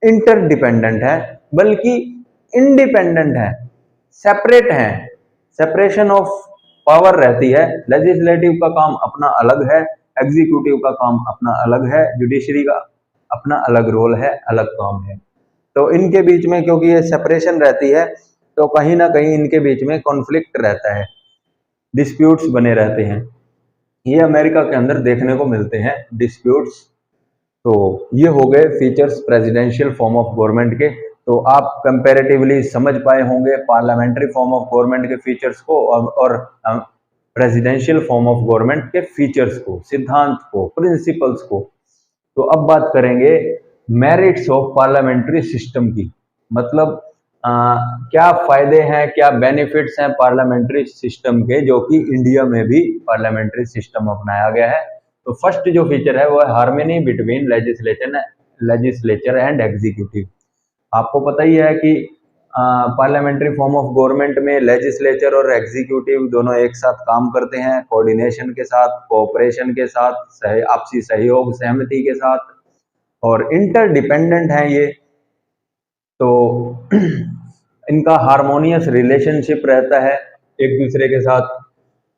इंटरडिपेंडेंट है, बल्कि इंडिपेंडेंट है, सेपरेट है, सेपरेशन ऑफ पावर रहती है। लेजिस्लेटिव का काम अपना अलग है, एग्जीक्यूटिव का काम अपना अलग है, जुडिशरी का अपना अलग रोल है, अलग काम है। तो इनके बीच में क्योंकि ये सेपरेशन रहती है तो कहीं ना कहीं इनके बीच में कॉन्फ्लिक्ट रहता है, डिस्प्यूट्स बने रहते हैं, ये अमेरिका के अंदर देखने को मिलते हैं डिस्प्यूट्स। तो ये हो गए features presidential form of government के। तो आप कंपैरेटिवली समझ पाए होंगे पार्लियामेंट्री फॉर्म ऑफ गवर्नमेंट के फीचर्स को और प्रेसिडेंशियल फॉर्म ऑफ गवर्नमेंट के फीचर्स को, सिद्धांत को, प्रिंसिपल्स को। तो अब बात करेंगे मेरिट्स ऑफ पार्लियामेंट्री सिस्टम की, मतलब क्या फायदे हैं, क्या बेनिफिट्स हैं पार्लियामेंट्री सिस्टम के, जो कि इंडिया में भी पार्लियामेंट्री सिस्टम अपनाया गया है। तो फर्स्ट जो फीचर है वो है harmony between legislature and executive. आपको पता ही है कि पार्लियामेंट्री फॉर्म ऑफ गवर्नमेंट में लेजिस्लेचर और एग्जीक्यूटिव दोनों एक साथ काम करते हैं, कोऑर्डिनेशन के साथ, कोऑपरेशन के साथ, आपसी सहयोग सहमति के साथ, और इंटरडिपेंडेंट हैं ये। तो इनका हार्मोनियस रिलेशनशिप रहता है एक दूसरे के साथ।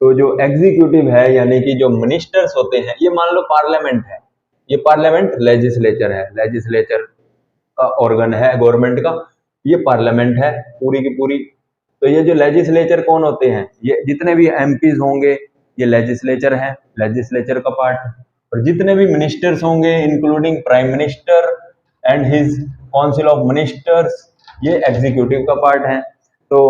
तो जो एग्जीक्यूटिव है यानी कि जो मिनिस्टर्स होते हैं, ये मान लो पार्लियामेंट है, ये पार्लियामेंट लेजिस्लेचर है, लेजिस्लेचर का ऑर्गन है गवर्नमेंट का, ये पार्लियामेंट है पूरी की पूरी। तो ये जो लेजिस्लेचर कौन होते हैं, ये जितने भी एमपीज होंगे ये लेजिस्लेचर हैं, लेजिस्लेचर का पार्ट। और जितने भी मिनिस्टर्स होंगे including prime minister and his council of ministers, ये एग्जीक्यूटिव का पार्ट है। तो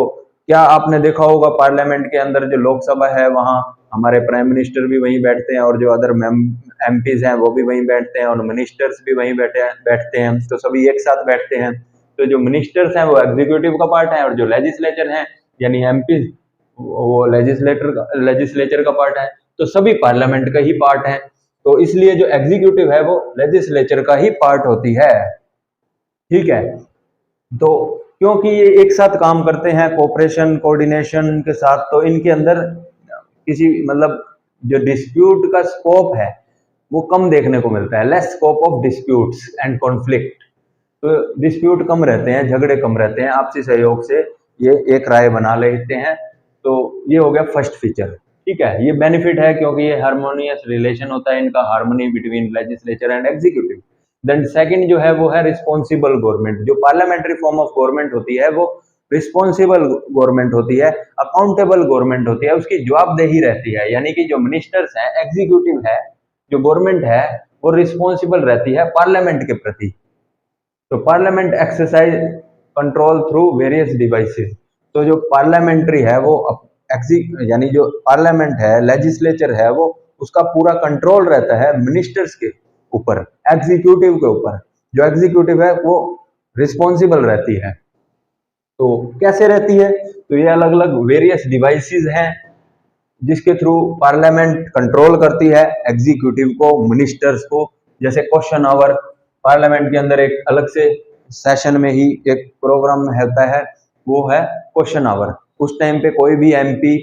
क्या आपने देखा होगा पार्लियामेंट के अंदर जो लोकसभा है वहां हमारे प्राइम मिनिस्टर भी वहीं बैठते हैं और जो अदर एमपीज हैं वो भी वहीं बैठते हैं और मिनिस्टर्स भी वहीं बैठते हैं, तो सभी एक साथ बैठते हैं। तो जो मिनिस्टर्स हैं वो एग्जीक्यूटिव का पार्ट है और जो लेजिस्लेचर है यानी एमपीज वो लेजिस्लेचर का पार्ट है। तो सभी पार्लियामेंट का ही पार्ट है। तो इसलिए जो एग्जीक्यूटिव है वो लेजिस्लेचर का ही पार्ट होती है, ठीक है। तो क्योंकि ये एक साथ काम करते हैं कोऑपरेशन कोऑर्डिनेशन के साथ, तो इनके अंदर किसी मतलब जो डिस्प्यूट का स्कोप है वो कम देखने को मिलता है, less scope of disputes and conflict. तो डिस्प्यूट कम रहते हैं, झगड़े कम रहते हैं, आपसी सहयोग से ये एक राय बना लेते हैं। तो ये हो गया फर्स्ट फीचर, ठीक है। ये बेनिफिट है क्योंकि ये हार्मोनियस रिलेशन होता है इनका, harmony between legislature and executive. Then second जो है वो है रिस्पॉन्सिबल गवर्नमेंट। जो पार्लियामेंट्री फॉर्म ऑफ गवर्नमेंट होती है वो रिस्पॉन्सिबल गवर्नमेंट होती है, अकाउंटेबल गवर्नमेंट होती है, उसकी जवाबदेही रहती है। यानी कि जो मिनिस्टर्स हैं, एग्जीक्यूटिव है, जो गवर्नमेंट है वो रिस्पॉन्सिबल रहती है पार्लियामेंट के प्रति। तो parliament exercise control through various devices. तो जो पार्लियामेंट्री है वो यानी जो पार्लियामेंट है, लेजिस्लेचर है, वो उसका पूरा कंट्रोल रहता है मिनिस्टर्स के ऊपर, एग्जीक्यूटिव के ऊपर। जो एग्जीक्यूटिव है वो रिस्पॉन्सिबल रहती है। तो कैसे रहती है? तो ये अलग अलग वेरियस डिवाइसेस हैं जिसके थ्रू पार्लियामेंट कंट्रोल करती है एग्जीक्यूटिव को, मिनिस्टर्स को। जैसे क्वेश्चन आवर, पार्लियामेंट के अंदर एक अलग से सेशन में ही एक प्रोग्राम होता है, वो है क्वेश्चन आवर। उस टाइम पे कोई भी एमपी,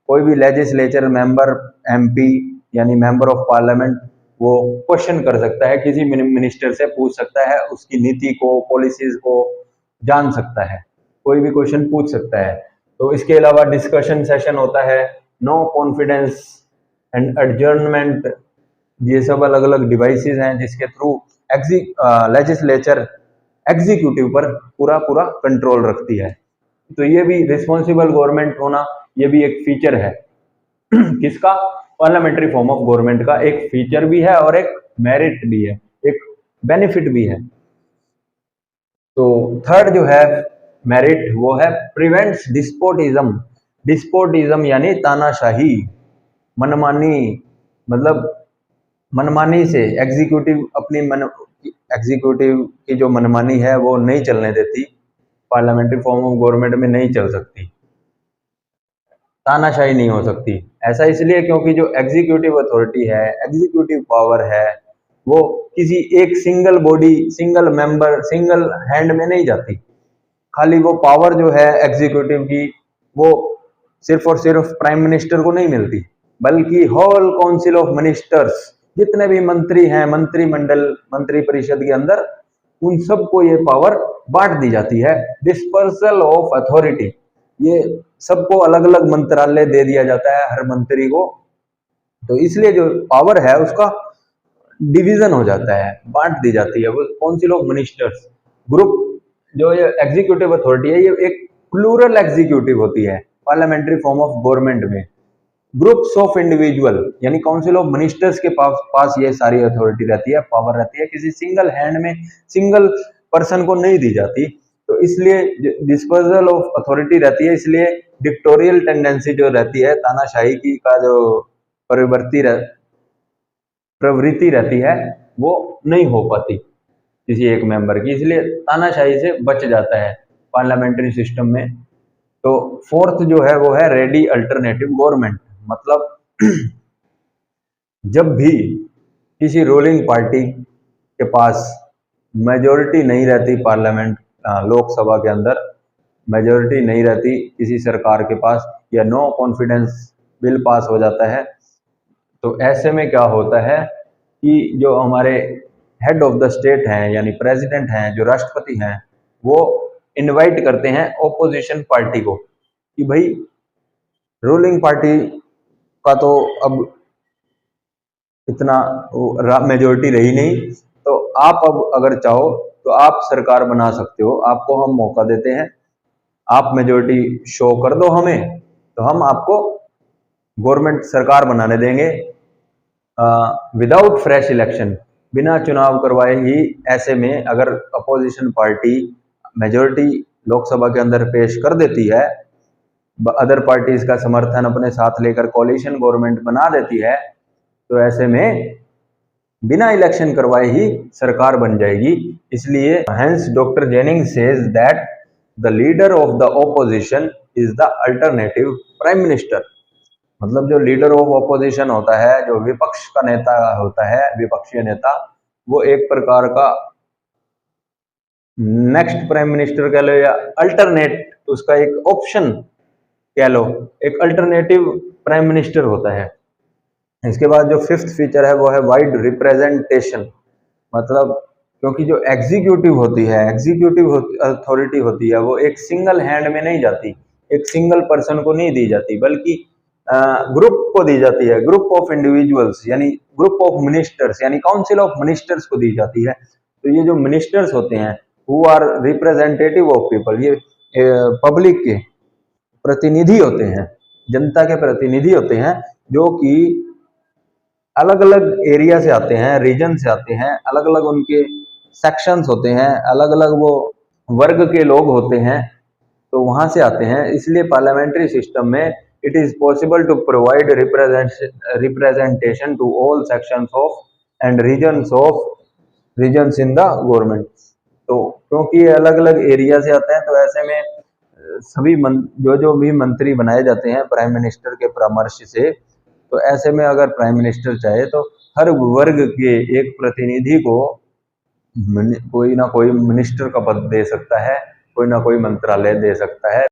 कोई भी लेजिस्लेचर मेंबर, एमपी यानी मेंबर ऑफ पार्लियामेंट, वो क्वेश्चन कर सकता है, किसी मिनिस्टर से पूछ सकता है, उसकी नीति को, पॉलिसीज को जान सकता है, कोई भी क्वेश्चन पूछ सकता है। तो इसके अलावा डिस्कशन सेशन होता है, नो कॉन्फिडेंस एंड एडजर्नमेंट, ये सब अलग अलग डिवाइसेस हैं जिसके थ्रू लेजिस्लेचर एग्जीक्यूटिव पर पूरा पूरा कंट्रोल रखती है। तो ये भी रिस्पॉन्सिबल गवर्नमेंट होना, ये भी एक फीचर है किसका? पार्लियामेंट्री फॉर्म ऑफ गवर्नमेंट का एक फीचर भी है और एक मेरिट भी है, एक बेनिफिट भी है। तो थर्ड जो है मेरिट वो है प्रिवेंट्स डिस्पोटिज्म। डिस्पोटिज्म यानी तानाशाही, मनमानी, मतलब मनमानी से एग्जीक्यूटिव एग्जीक्यूटिव की जो मनमानी है वो नहीं चलने देती, पार्लियामेंट्री फॉर्म ऑफ गवर्नमेंट में नहीं चल सकती, तानाशाही नहीं हो सकती। ऐसा इसलिए क्योंकि जो एग्जीक्यूटिव अथॉरिटी है, एग्जीक्यूटिव पावर है, वो किसी एक single body, single member, single hand में नहीं जाती। खाली वो पावर जो है एग्जीक्यूटिव की, वो सिर्फ और सिर्फ प्राइम मिनिस्टर को नहीं मिलती, बल्कि होल काउंसिल ऑफ मिनिस्टर्स, जितने भी मंत्री हैं, मंत्रिमंडल, मंत्री परिषद के अंदर, उन सबको ये पावर बांट दी जाती है। डिस्पर्सल ऑफ अथॉरिटी, ये सबको अलग अलग मंत्रालय दे दिया जाता है हर मंत्री को। तो इसलिए जो पावर है उसका डिवीजन हो जाता है, बांट दी जाती है। वो काउंसिल ऑफ मिनिस्टर्स ग्रुप, जो ये एग्जीक्यूटिव अथॉरिटी है, ये एक प्लूरल एग्जीक्यूटिव होती है पार्लियामेंट्री फॉर्म ऑफ गवर्नमेंट में। ग्रुप्स ऑफ इंडिविजुअल यानी काउंसिल ऑफ मिनिस्टर्स के पास ये सारी अथॉरिटी रहती है, पावर रहती है, किसी सिंगल हैंड में, सिंगल पर्सन को नहीं दी जाती। तो इसलिए डिस्पोजल ऑफ अथॉरिटी रहती है, इसलिए डिक्टोरियल टेंडेंसी जो रहती है, तानाशाही की का जो प्रवृत्ति रहती है, वो नहीं हो पाती किसी एक मेंबर की, इसलिए तानाशाही से बच जाता है पार्लियामेंट्री सिस्टम में। तो फोर्थ जो है वो है रेडी अल्टरनेटिव गवर्नमेंट। मतलब जब भी किसी रूलिंग पार्टी के पास मेजोरिटी नहीं रहती, पार्लियामेंट लोकसभा के अंदर मेजोरिटी नहीं रहती किसी सरकार के पास, या नो कॉन्फिडेंस बिल पास हो जाता है, तो ऐसे में क्या होता है कि जो हमारे हेड ऑफ द स्टेट हैं यानी प्रेसिडेंट हैं, जो राष्ट्रपति हैं, वो इनवाइट करते हैं ओपोजिशन पार्टी को कि भाई रूलिंग पार्टी का तो अब इतना मेजोरिटी रही नहीं, तो आप अब अगर चाहो तो आप सरकार बना सकते हो, आपको हम मौका देते हैं, आप मेजोरिटी शो कर दो हमें, तो हम आपको गवर्नमेंट सरकार बनाने देंगे विदाउट फ्रेश इलेक्शन, बिना चुनाव करवाए ही। ऐसे में अगर अपोजिशन पार्टी मेजोरिटी लोकसभा के अंदर पेश कर देती है, अदर पार्टीज का समर्थन अपने साथ लेकर कोalition गवर्नमेंट बना देती है, तो ऐसे में बिना इलेक्शन करवाए ही सरकार बन जाएगी। इसलिए hence doctor Jennings says that the leader of the opposition is the alternative prime minister. मतलब जो लीडर ऑफ ऑपोजिशन होता है, जो विपक्ष का नेता होता है, विपक्षीय नेता, वो एक प्रकार का नेक्स्ट प्राइम मिनिस्टर कह लो या अल्टरनेट, उसका एक ऑप्शन कह लो, एक अल्टरनेटिव प्राइम मिनिस्टर होता है। इसके बाद जो फिफ्थ फीचर है वो है वाइड रिप्रेजेंटेशन। मतलब क्योंकि जो एग्जीक्यूटिव होती है, एग्जीक्यूटिव अथॉरिटी होती है, वो एक सिंगल हैंड में नहीं जाती, एक सिंगल पर्सन को नहीं दी जाती, बल्कि ग्रुप को दी जाती है, ग्रुप ऑफ इंडिविजुअल्स यानी ग्रुप ऑफ मिनिस्टर्स यानी काउंसिल ऑफ मिनिस्टर्स को दी जाती है। तो ये जो मिनिस्टर्स होते हैं who are representative of people, ये पब्लिक के प्रतिनिधि होते हैं, जनता के प्रतिनिधि होते हैं, जो कि अलग अलग एरिया से आते हैं, रीजन से आते हैं, अलग अलग उनके सेक्शंस होते हैं, अलग अलग वो वर्ग के लोग होते हैं, तो वहां से आते हैं। इसलिए पार्लियामेंट्री सिस्टम में it is possible to provide representation to all sections of and regions in the government. तो क्योंकि ये अलग अलग एरिया से आते हैं, तो ऐसे में सभी जो भी मंत्री बनाए जाते हैं प्राइम मिनिस्टर के परामर्श से, तो ऐसे में अगर प्राइम मिनिस्टर चाहे तो हर वर्ग के एक प्रतिनिधि को कोई ना कोई मिनिस्टर का पद दे सकता है, कोई ना कोई मंत्रालय दे सकता है।